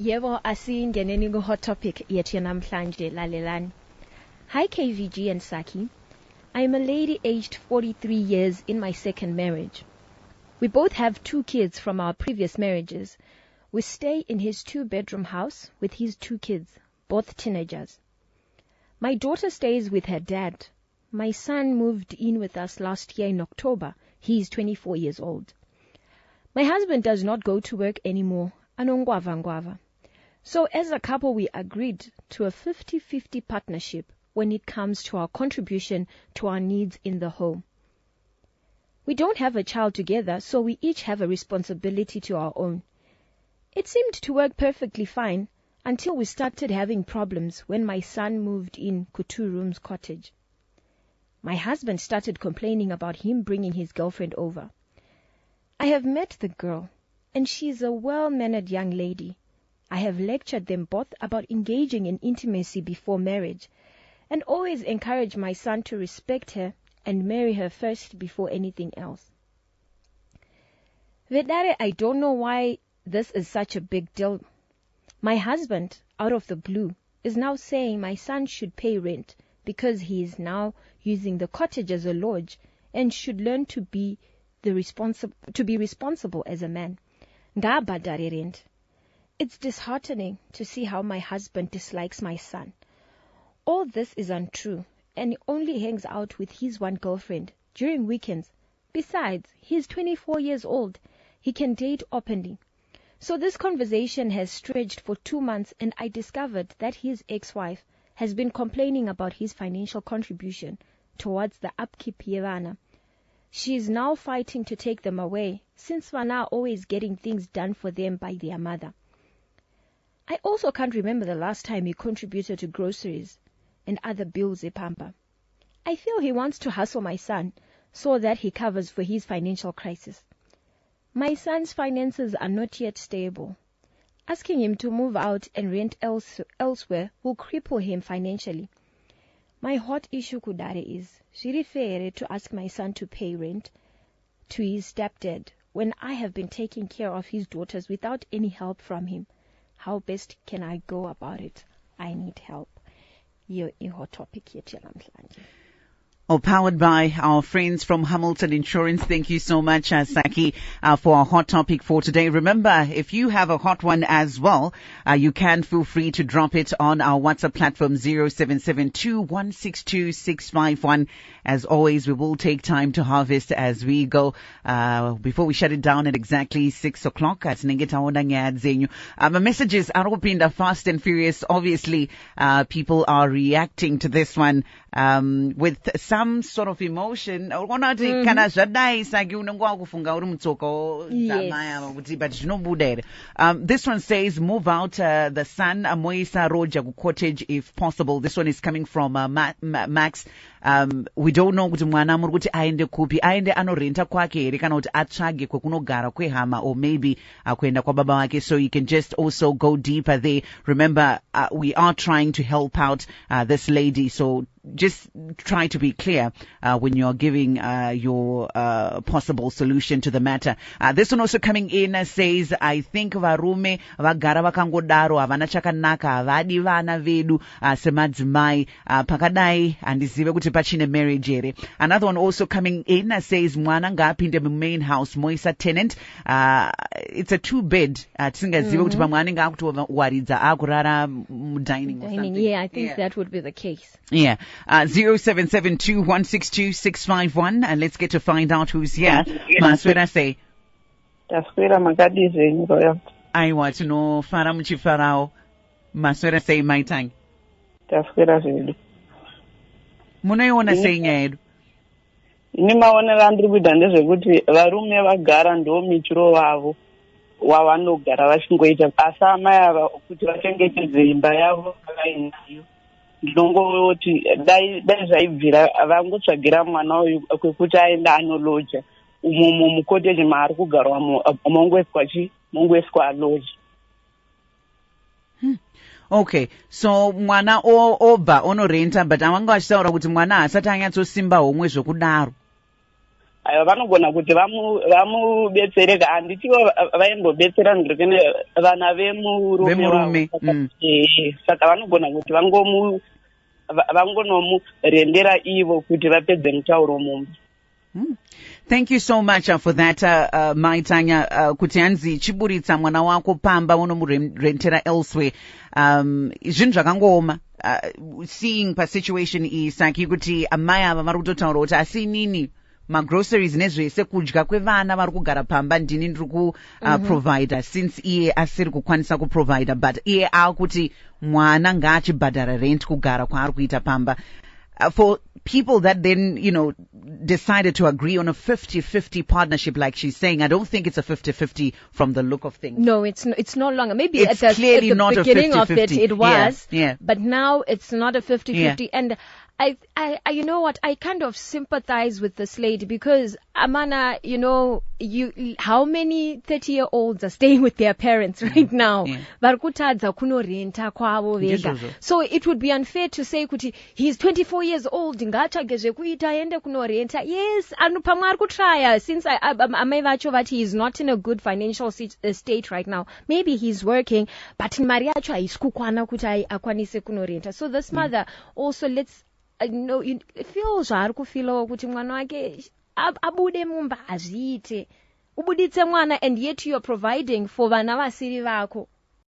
Yebo asingeneni ku-hot topic yethu yanamhlanje lalelani. Hi KVG and Saki. I am a lady aged 43 years in my second marriage. We both have 2 kids from our previous marriages. We stay in his 2-bedroom house with his 2 kids, both teenagers. My daughter stays with her dad. My son moved in with us last year in October. He is 24 years old. My husband does not go to work anymore. Anongwava. So as a couple, we agreed to a 50-50 partnership when it comes to our contribution to our needs in the home. We don't have a child together, so we each have a responsibility to our own. It seemed to work perfectly fine until we started having problems when my son moved in to 2 rooms cottage. My husband started complaining about him bringing his girlfriend over. I have met the girl, and she's a well-mannered young lady. I have lectured them both about engaging in intimacy before marriage, and always encourage my son to respect her and marry her first before anything else. Vedare, I don't know why this is such a big deal. My husband, out of the blue, is now saying my son should pay rent because he is now using the cottage as a lodge and should learn to be responsible as a man. Ngabhadare rent. It's disheartening to see how my husband dislikes my son. All this is untrue, and he only hangs out with his one girlfriend during weekends. Besides, he's 24 years old. He can date openly. So this conversation has stretched for 2 months, and I discovered that his ex-wife has been complaining about his financial contribution towards the upkeep Yevana. She is now fighting to take them away, since Vana are always getting things done for them by their mother. I also can't remember the last time he contributed to groceries and other bills Pampa. I feel he wants to hustle my son so that he covers for his financial crisis. My son's finances are not yet stable. Asking him to move out and rent elsewhere will cripple him financially. My hot issue kudare is, really fair to ask my son to pay rent to his stepdad when I have been taking care of his daughters without any help from him. How best can I go about it? I need help. You're in hot topic yethu namhlanje. Oh, powered by our friends from Hamilton Insurance. Thank you so much, Saki, for our hot topic for today. Remember, if you have a hot one as well, you can feel free to drop it on our WhatsApp platform 0772162651. As always, we will take time to harvest as we go. Before we shut it down at exactly 6 o'clock, at my messages are opened fast and furious. Obviously, people are reacting to this one with some sort of emotion. But this one says, move out the son Moisa Roja cottage if possible. This one is coming from Max. We don't know kuti mwana muri kuti aende kupi, aende anorenta kwake here kana kuti atsvage kwekunogara kwehama, or maybe kuenda kwa baba wake, so you can just also go deeper there. Remember, we are trying to help out this lady, so just try to be clear when you're giving your possible solution to the matter. This one also coming in says, I think varume vagara vakangodaro havana chakanaka, havadi vana vedu semadzimai pakadai handizive kuti pachine marriage here. Another one also coming in says, mwana ngaapinde mumain house moisa tenant. It's a 2-bed. Tisingazive kuti pamwe anenge akutowaridza akurara dining or something. Yeah, I think that would be the case. Yeah. 0772162651, and let's get to find out who's here. Maswera say. Taswira makadize ngoyo. I want to know fara muchifarao. Maswera say my tongue. Taswira zvedu. Munoiona sei nyaya yedu? Ini maonero andiri kuita ndezvekuti varume vagara ndo mitiro wavo wavanogara vachingoita, asi amai ava kuti vachengetedze imba yavo vakainayo. Ndinongoti dai zvaibvira vangotsvagira mwana uyu kwekuti aenda anoloja umo mukoteji maari kugarwa mongoiswa loji. Okay, so mwana obva onorenta, but avanga vachitaura kuti mwana asati anyatsosimba homwe zvokudaro. aiwa vanogona kuti vamubetsereka handitivo vaimbobetsera ndirekene vana vemurume saka vanogona kuti vangonomurendera ivo kuti vapedze mutauro mumwe. Thank you so much for that, Maitanya. Kuti hanzi chiburitsa mwana wako pamba unomurentera elsewhere. Zvinhu zvakangooma. Seeing pa situation iyi Saki kuti amai ava vari kutotaura kuti asi inini magroceries nezvese kudya kwevana vari kugara pamba ndini ndiri kuprovider since iye asiri kukwanisa kuprovider but iye akuti mwana ngaachibhadhara rent kugara kwaari kuita pamba. For people that then, decided to agree on a 50-50 partnership, like she's saying, I don't think it's a 50-50 from the look of things. No, it's no longer. Maybe it's clearly not a 50-50. Beginning of it was. Yeah. But now it's not a 50-50. Yeah. And I, you know what? I kind of sympathize with this lady because Amana, how many 30-year-olds are staying with their parents right now? Varikutadza kunorenta kwavo vega. So it would be unfair to say kuti he's 24 years old, ngatsvage zvekuita aende kunorenta. Yes, pamwe ari kutraya since amai vacho vati he's not in a good financial state right now. Maybe he's working, but mari yacho haisi kukwana kuti akwanise kunorenta. So this mother also feel zvaari kufilawo kuti mwana wake abude mumba azviite ubuditse mwana and yet you're providing for vana vasiri vako.